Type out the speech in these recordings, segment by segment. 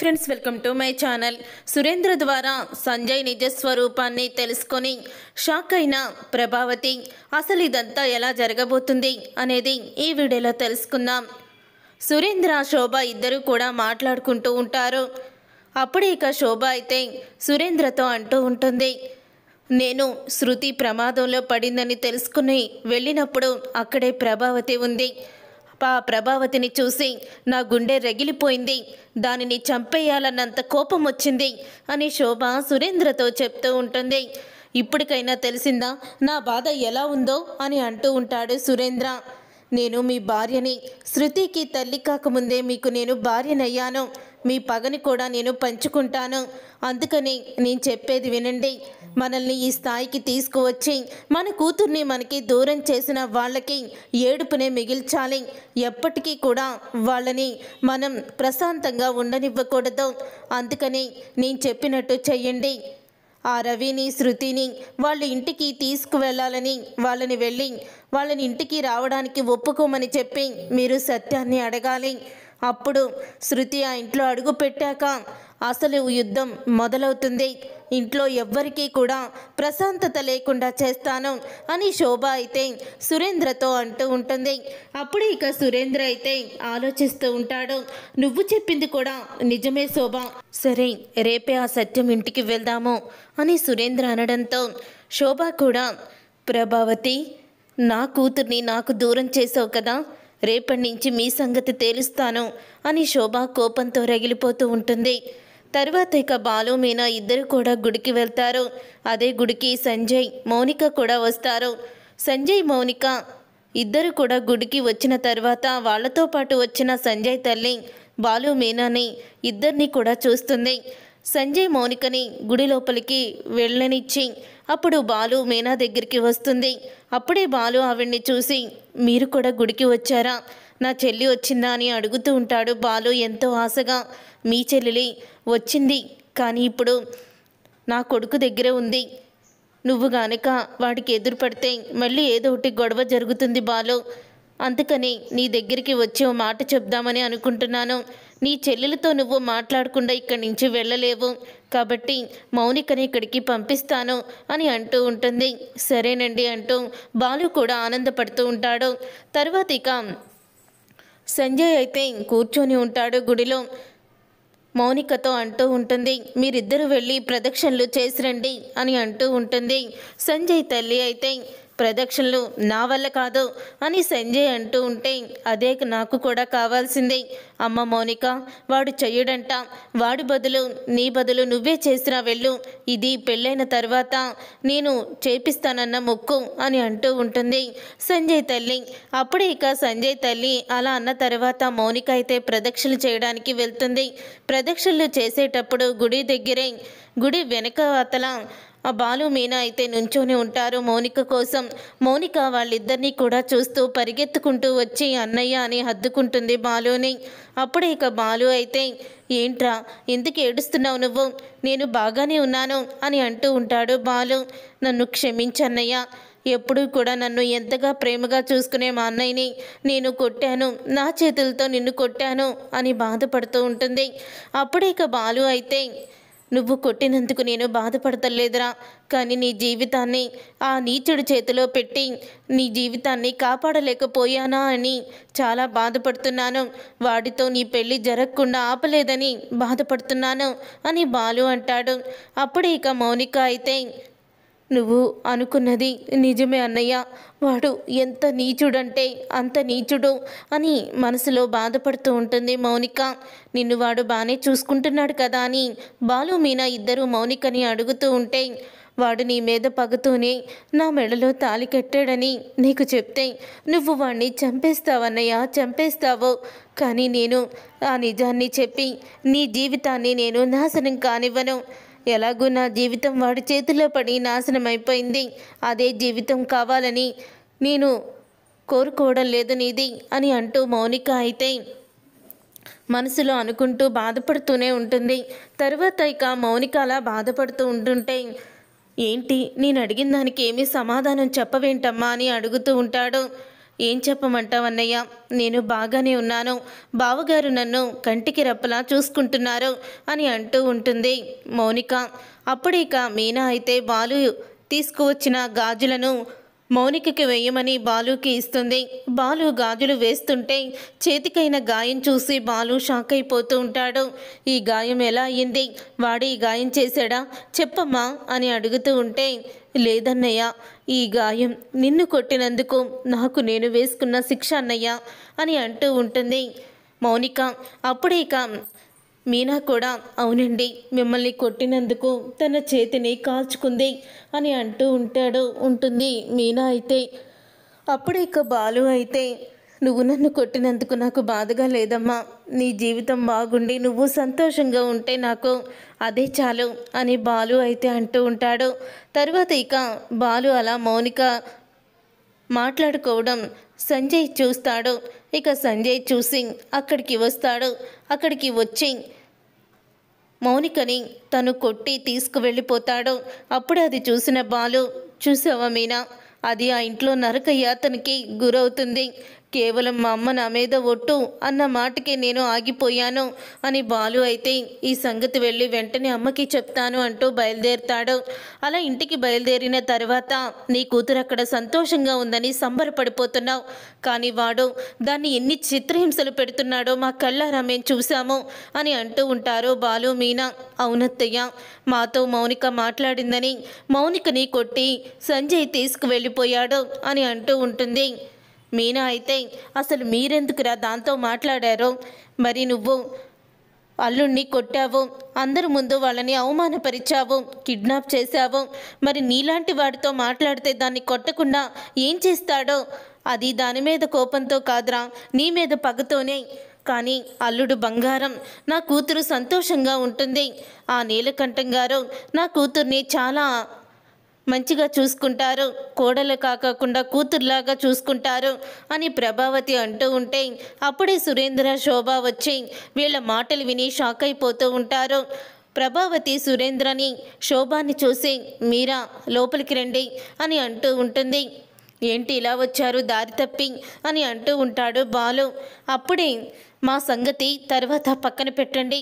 Friends, welcome to my channel. Surendra ద్వారా సంజయ్ నిజ స్వరూపాన్ని తెలుసుకొని షాక్ అయిన ప్రభావతి అసలు ఇదంతా ఎలా జరగబోతుంది అనేది ఈ వీడియోలో తెలుసుకుందాం. సురేంద్ర శోభ ఇద్దరు కూడా మాట్లాడుకుంటూ ఉంటారు. అప్పుడే ఇక శోభ అయితే సురేంద్రతో అంటూ ఉంటుంది, నేను శృతి ప్రమాదంలో పడిందని తెలుసుకుని వెళ్ళినప్పుడు అక్కడే ప్రభావతి ఉంది. ఆ ప్రభావతిని చూసి నా గుండె రగిలిపోయింది, దానిని చంపేయాలన్నంత కోపం వచ్చింది అని శోభ సురేంద్రతో చెప్తూ ఉంటుంది. ఇప్పటికైనా తెలిసిందా నా బాధ ఎలా ఉందో అని అంటూ ఉంటాడు సురేంద్ర. నేను మీ భార్యని, శృతికి తల్లి కాకముందే మీకు నేను భార్యనయ్యాను. మీ పగని కూడా నేను పంచుకుంటాను. అందుకని నేను చెప్పేది వినండి. మనల్ని ఈ స్థాయికి తీసుకువచ్చి మన కూతుర్ని మనకి దూరం చేసిన వాళ్ళకి ఏడుపునే మిగిల్చాలి. ఎప్పటికీ కూడా వాళ్ళని మనం ప్రశాంతంగా ఉండనివ్వకూడదు. అందుకని నేను చెప్పినట్టు చెయ్యండి. ఆ రవిని, శృతిని వాళ్ళ ఇంటికి తీసుకువెళ్ళాలని వాళ్ళని ఇంటికి రావడానికి ఒప్పుకోమని చెప్పి మీరు సత్యాన్ని అడగాలి. అప్పుడు శృతి ఆ ఇంట్లో అడుగు పెట్టాక అసలు యుద్ధం మొదలవుతుంది. ఇంట్లో ఎవ్వరికీ కూడా ప్రశాంతత లేకుండా చేస్తాను అని శోభ అయితే సురేంద్రతో అంటూ ఉంటుంది. అప్పుడు ఇక సురేంద్ర అయితే ఆలోచిస్తూ ఉంటాడు. నువ్వు చెప్పింది కూడా నిజమే శోభ, సరే రేపే ఆ సత్యం ఇంటికి వెళ్దాము అని సురేంద్ర అనడంతో శోభ కూడా, ప్రభావతి నా కూతుర్ని నాకు దూరం చేసావు కదా, రేపటి నుంచి మీ సంగతి తేలుస్తాను అని శోభ కోపంతో రగిలిపోతూ ఉంటుంది. తర్వాత ఇక బాలు మీనా ఇద్దరు కూడా గుడికి వెళ్తారు. అదే గుడికి సంజయ్, మౌనిక కూడా వస్తారు. సంజయ్, మౌనిక ఇద్దరు కూడా గుడికి వచ్చిన తర్వాత వాళ్ళతో పాటు వచ్చిన సంజయ్ తల్లి బాలు మీనాని ఇద్దరిని కూడా చూస్తుంది. సంజయ్ మౌనికని గుడి లోపలికి వెళ్ళనిచ్చి అప్పుడు బాలు మీనా దగ్గరికి వస్తుంది. అప్పుడే బాలు ఆవిడ్ని చూసి, మీరు కూడా గుడికి వచ్చారా, నా చెల్లి వచ్చిందా అని అడుగుతూ ఉంటాడు బాలు ఎంతో ఆశగా. మీ చెల్లి వచ్చింది, కానీ ఇప్పుడు నా కొడుకు దగ్గరే ఉంది. నువ్వు గనక వాడికి ఎదురు పడితే మళ్ళీ ఏదో ఒకటి గొడవ జరుగుతుంది బాలు. అందుకని నీ దగ్గరికి వచ్చి ఓ మాట చెప్దామని అనుకుంటున్నాను. నీ చెల్లెలతో నువ్వు మాట్లాడకుండా ఇక్కడి నుంచి వెళ్ళలేవు, కాబట్టి మౌనికని ఇక్కడికి పంపిస్తాను అని అంటూ ఉంటుంది. సరేనండి అంటూ బాలు కూడా ఆనందపడుతూ ఉంటాడు. తర్వాత ఇక సంజయ్ అయితే కూర్చొని ఉంటాడు గుడిలో. మౌనికతో అంటూ ఉంటుంది, మీరిద్దరూ వెళ్ళి ప్రదక్షిణలు చేసిరండి అని అంటూ ఉంటుంది. సంజయ్ తల్లి అయితే, ప్రదక్షిణలు నా వల్ల కాదు అని సంజయ్ అంటూ ఉంటే, అదే నాకు కూడా కావాల్సిందే అమ్మ మౌనిక, వాడు చెయ్యడంట, వాడి బదులు నీ బదులు నువ్వే చేసినా వెళ్ళు, ఇది పెళ్ళైన తర్వాత నేను చేపిస్తానన్న మొక్కు అని అంటూ ఉంటుంది సంజయ్ తల్లి. అప్పుడే ఇక సంజయ్ తల్లి అలా అన్న తర్వాత మౌనిక అయితే ప్రదక్షిణలు చేయడానికి వెళ్తుంది. ప్రదక్షిణలు చేసేటప్పుడు గుడి వెనక అతల ఆ బాలు మీనా అయితే నుంచొని ఉంటారు మౌనిక కోసం. మౌనిక వాళ్ళిద్దరినీ కూడా చూస్తూ పరిగెత్తుకుంటూ వచ్చి అన్నయ్య అని హద్దుకుంటుంది బాలుని. అప్పుడే ఇక బాలు అయితే, ఏంట్రా ఎందుకు ఏడుస్తున్నావు నువ్వు, నేను బాగానే ఉన్నాను అని అంటూ ఉంటాడు బాలు. నన్ను క్షమించన్నయ్య, ఎప్పుడూ కూడా నన్ను ఎంతగా ప్రేమగా చూసుకునే మా అన్నయ్యని నేను కొట్టాను, నా చేతులతో నిన్ను కొట్టాను అని బాధపడుతూ ఉంటుంది. అప్పుడే ఇక బాలు అయితే, నువ్వు కొట్టినందుకు నేను బాధపడతలేదురా, కానీ నీ జీవితాన్ని ఆ నీచుడి చేతిలో పెట్టి నీ జీవితాన్ని కాపాడలేకపోయానా అని చాలా బాధపడుతున్నాను. వాడితో నీ పెళ్ళి జరగకుండా ఆపలేదని బాధపడుతున్నాను అని బాలు అంటాడు. అప్పుడే ఇక మౌనిక అయితే, నువ్వు అనుకున్నది నిజమే అన్నయ్య, వాడు ఎంత నీచుడంటే అంత నీచుడు అని మనసులో బాధపడుతూ ఉంటుంది మౌనిక. నిన్ను వాడు బాగానే చూసుకుంటున్నాడు కదా అని బాలు మీనా ఇద్దరు మౌనికని అడుగుతూ ఉంటే, వాడు నీ మీద పగుతూనే నా మెడలో తాళి కట్టాడని నీకు చెప్తే నువ్వు వాడిని చంపేస్తావన్నయ్య, చంపేస్తావు. కానీ నేను ఆ నిజాన్ని చెప్పి నీ జీవితాన్ని నేను నాశనం కానివ్వను. ఎలాగూ నా జీవితం వాడి చేతిలో పడి నాశనం అయిపోయింది, అదే జీవితం కావాలని నేను కోరుకోవడం లేదు నీది అని అంటూ మౌనిక అయితే మనసులో అనుకుంటూ బాధపడుతూనే ఉంటుంది. తర్వాత ఇక మౌనిక అలా బాధపడుతూ ఉంటుంటే, ఏంటి నేను అడిగిన దానికి ఏమీ సమాధానం చెప్పవేంటమ్మా అని అడుగుతూ ఉంటాడు. ఏం చెప్పమంటావన్నయ్య, నేను బాగానే ఉన్నాను, బావగారు నన్ను కంటికి రెప్పలా చూసుకుంటున్నారు అని అంటూ ఉంటుంది మౌనిక. అప్పుడిక మీనా అయితే బాలు తీసుకువచ్చిన గాజులను మౌనికకి వేయమని బాలుకి ఇస్తుంది. బాలు గాజులు వేస్తుంటే చేతికైన గాయం చూసి బాలు షాక్ అయిపోతూ ఉంటాడు. ఈ గాయం ఎలా అయ్యింది, వాడు ఈ గాయం చేశాడా చెప్పమ్మా అని అడుగుతూ ఉంటే, లేదన్నయ్య, ఈ గాయం నిన్ను కొట్టినందుకు నాకు నేను వేసుకున్న శిక్ష అన్నయ్య అని అంటూ ఉంటుంది మౌనిక. అప్పుడే ఇక మీనా కూడా, అవునండి, మిమ్మల్ని కొట్టినందుకు తన చేతిని కాల్చుకుంది అని అంటూ ఉంటుంది మీనా అయితే. అప్పుడే ఇక బాలు అయితే, నువ్వు నన్ను కొట్టినందుకు నాకు బాధగా లేదమ్మా, నీ జీవితం బాగుండి నువ్వు సంతోషంగా ఉంటే నాకు అదే చాలు అని బాలు అయితే అంటూ ఉంటాడు. తర్వాత ఇక బాలు అలా మౌనిక మాట్లాడుకోవడం సంజయ్ చూస్తాడు. ఇక సంజయ్ చూసి అక్కడికి వస్తాడు. అక్కడికి వచ్చి మౌనికని తను కొట్టి తీసుకువెళ్ళిపోతాడు. అప్పుడు అది చూసిన బాలు, చూసావా మీనా, అది ఆ ఇంట్లో నరక యాతనకి గురవుతుంది, కేవలం మా అమ్మ నా మీద ఒట్టు అన్న మాటకి నేను ఆగిపోయాను అని బాలు అయితే ఈ సంగతి వెళ్ళి వెంటనే అమ్మకి చెప్తాను అంటూ బయలుదేరుతాడు. అలా ఇంటికి బయలుదేరిన తర్వాత, నీ కూతురు అక్కడ సంతోషంగా ఉందని సంబరపడిపోతున్నావు, కానీ వాడు దాన్ని ఎన్ని చిత్రహింసలు పెడుతున్నాడో మా కళ్ళారా మేము చూసాము అని అంటూ ఉంటారు బాలు మీనా. అవునత్తయ్య, మాతో మౌనిక మాట్లాడిందని మౌనికని కొట్టి సంజయ్ తీసుకువెళ్ళిపోయాడు అని అంటూ ఉంటుంది మీనా అయితే. అసలు మీరెందుకురా దాంతో మాట్లాడారో, మరి నువ్వు అల్లుణ్ణి కొట్టావు, అందరి ముందు వాళ్ళని అవమానపరిచావు, కిడ్నాప్ చేశావు, మరి నీలాంటి వాడితో మాట్లాడితే దాన్ని కొట్టకుండా ఏం చేస్తాడో, అది దాని మీద కోపంతో కాదురా, నీ మీద పగతోనే. కానీ అల్లుడు బంగారం, నా కూతురు సంతోషంగా ఉంటుంది, ఆ నీలకంఠం గారు నా కూతుర్ని చాలా మంచిగా చూసుకుంటారు, కోడలు కాకుండా కూతుర్లాగా చూసుకుంటారు అని ప్రభావతి అంటూ ఉంటే, అప్పుడే సురేంద్ర శోభ వచ్చి వీళ్ళ మాటలు విని షాక్ అయిపోతూ ఉంటారు. ప్రభావతి సురేంద్రని శోభాని చూసి, మీరా లోపలికి రండి అని అంటూ ఉంటుంది. ఏంటి ఇలా వచ్చారు దారి తప్పి అని అంటూ ఉంటాడు బాలు. అప్పుడే మా సంగతి తర్వాత పక్కన పెట్టండి,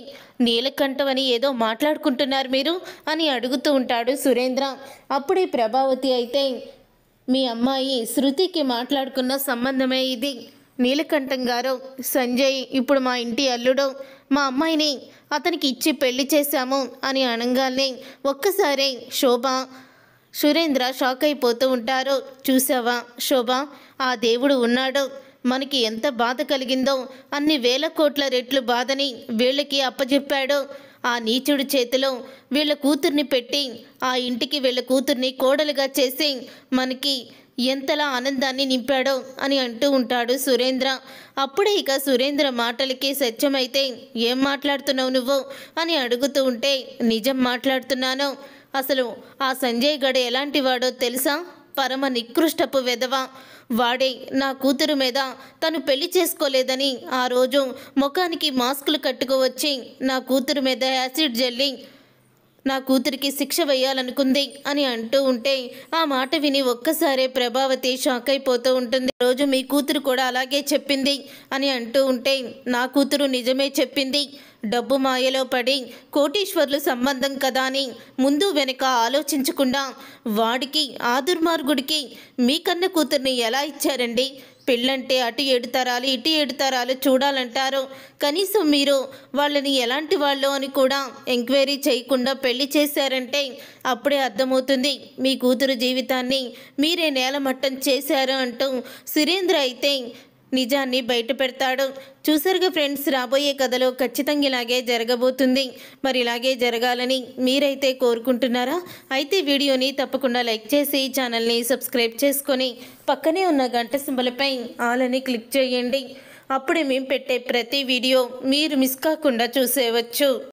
నీలకంఠం అని ఏదో మాట్లాడుకుంటున్నారు మీరు అని అడుగుతూ ఉంటాడు సురేంద్ర. అప్పుడే ప్రభావతి అయితే, మీ అమ్మాయి శృతికి మాట్లాడుకున్న సంబంధమే ఇది, నీలకంఠం గారు సంజయ్ ఇప్పుడు మా ఇంటి అల్లుడు, మా అమ్మాయిని అతనికి ఇచ్చి పెళ్లి చేశాము అని అనగానే ఒక్కసారి శోభ సురేంద్ర షాక్ అయిపోతూ ఉంటారు. చూసావా శోభ, ఆ దేవుడు ఉన్నాడు, మనకి ఎంత బాధ కలిగిందో అన్ని వేల కోట్ల రెట్లు బాధని వీళ్ళకి అప్పజెప్పాడు. ఆ నీచుడి చేతిలో వీళ్ళ కూతుర్ని పెట్టి ఆ ఇంటికి వీళ్ళ కూతుర్ని కోడలుగా చేసి మనకి ఎంతలా ఆనందాన్ని నింపాడో అని అంటూ ఉంటాడు సురేంద్ర. అప్పుడే ఇక సురేంద్ర మాటలకి సత్యమైతే, ఏం మాట్లాడుతున్నావు నువ్వు అని అడుగుతూ ఉంటే, నిజం మాట్లాడుతున్నాను, అసలు ఆ సంజయ్ గడ ఎలాంటి వాడో తెలుసా, పరమ నికృష్టపు వెధవ, వాడే నా కూతురు మీద తను పెళ్లి చేసుకోలేదని ఆ రోజు ముఖానికి మాస్కులు కట్టుకువచ్చి నా కూతురు మీద యాసిడ్ జల్లి నా కూతురికి శిక్ష వేయాలనుకుంది అని అంటూ ఉంటే, ఆ మాట విని ఒక్కసారే ప్రభావతి షాక్ అయిపోతూ ఉంటుంది. రోజు మీ కూతురు కూడా అలాగే చెప్పింది అని అంటూ ఉంటే, నా కూతురు నిజమే చెప్పింది, డబ్బు మాయలో పడి కోటీశ్వర్లు సంబంధం కదా అని ముందు వెనక ఆలోచించకుండా వాడికి ఆ దుర్మార్గుడికి మీ కన్న కూతుర్ని ఎలా ఇచ్చారండి, పెళ్ళంటే అటు 7 తరాలు ఇటు 7 తరాలు చూడాలంటారు, కనీసం మీరు వాళ్ళని ఎలాంటి వాళ్ళు అని కూడా ఎంక్వైరీ చేయకుండా పెళ్లి చేశారంటే అప్పుడే అర్థమవుతుంది మీ కూతురు జీవితాన్ని మీరే నేలమట్టం చేశారు అంటూ సురేంద్ర అయితే నిజాన్ని బయట పెడతాడు. చూసారుగా ఫ్రెండ్స్, రాబోయే కథలో ఖచ్చితంగా ఇలాగే జరగబోతుంది. మరి ఇలాగే జరగాలని మీరైతే కోరుకుంటున్నారా? అయితే వీడియోని తప్పకుండా లైక్ చేసి ఛానల్ని సబ్స్క్రైబ్ చేసుకొని పక్కనే ఉన్న గంట సింబల్పై ఆల్ అని క్లిక్ చేయండి. అప్పుడే మేము పెట్టే ప్రతి వీడియో మీరు మిస్ కాకుండా చూసేయవచ్చు.